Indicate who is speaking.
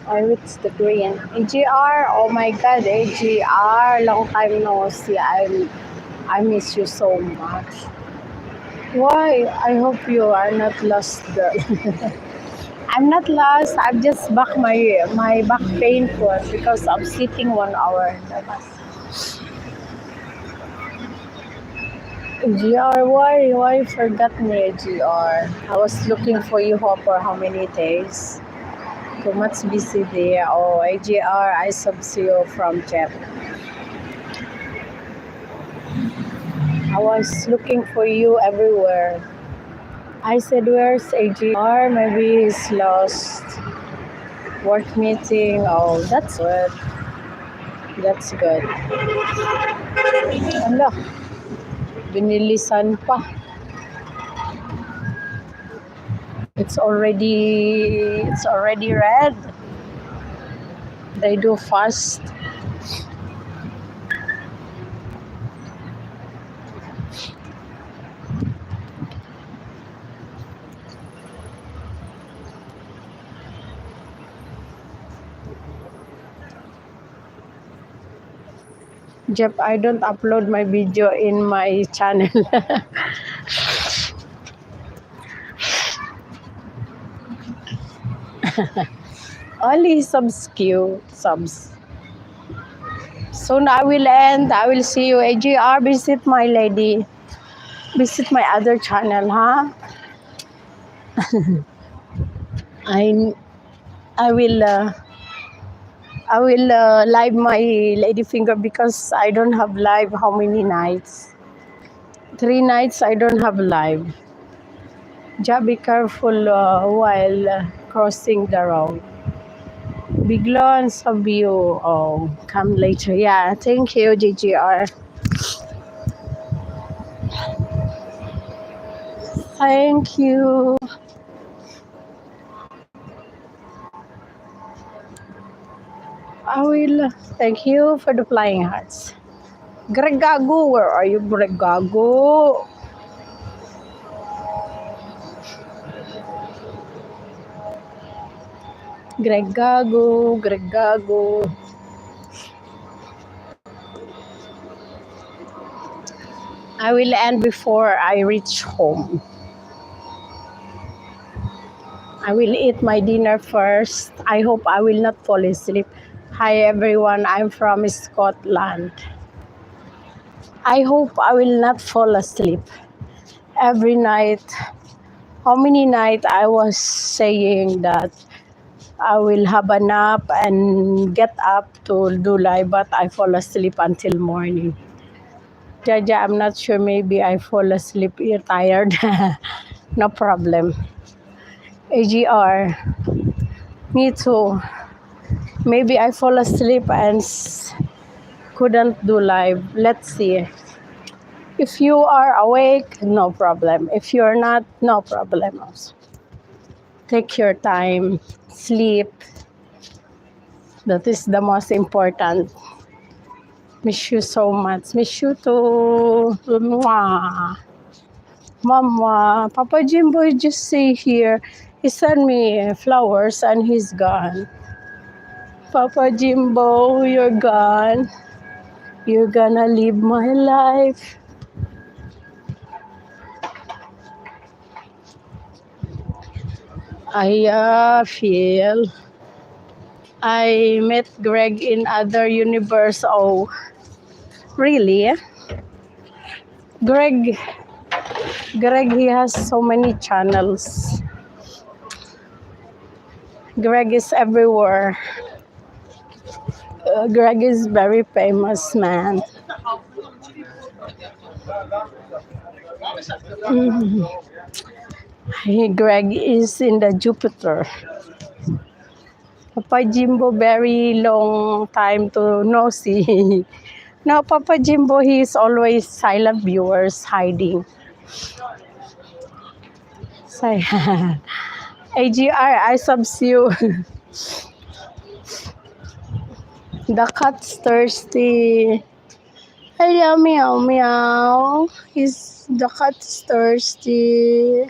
Speaker 1: I reached the green. AGR, oh my god, AGR, long time no see. I miss you so much. Why? I hope you are not lost, girl. I'm not lost. I'm just my back painful because I'm sitting 1 hour in the bus. GR, why you forgot me, GR? I was looking for you for how many days? Too much busy there. Oh, AGR, I subs you from Jeff. I was looking for you everywhere. I said, where's AGR? Maybe he's lost. Work meeting. Oh, that's good. That's good. Ala, binilisan pa. It's already red. They do fast. Jeff, I don't upload my video in my channel. Only subs. Soon I will end. I will see you. AGR, visit my lady. Visit my other channel, huh? I I will live my lady finger because I don't have live. How many nights? 3 nights I don't have live. Just be careful while crossing the road. Biglan sa view. Oh, come later. Yeah, thank you, GGR. Thank you. I will. Thank you for the flying hearts. Greg Gago, where are you, Greg Gago? Greg Gago, Greg Gago. I will end before I reach home. I will eat my dinner first. I hope I will not fall asleep. Hi everyone, I'm from Scotland. I hope I will not fall asleep. Every night, how many nights I was saying that I will have a nap and get up to do live, but I fall asleep until morning. Jaja, I'm not sure, maybe I fall asleep, you're tired. No problem. AGR, me too. Maybe I fall asleep and couldn't do live. Let's see. If you are awake, no problem. If you're not, no problem also. Take your time, sleep. That is the most important. Miss you so much. Miss you too. Mwah. Mama, Papa Jimbo just stay here. He sent me flowers and he's gone. Papa Jimbo, you're gone. You're gonna live my life. I feel I met Greg in other universe. Oh, really? Greg, he has so many channels. Greg is everywhere. Greg is very famous man. Greg is in the Jupiter. Papa Jimbo, very long time to no see. No, Papa Jimbo, he is always silent viewers, hiding. Say, AGR, I subs you. The cat's thirsty. Hello, meow, meow. The cat's thirsty.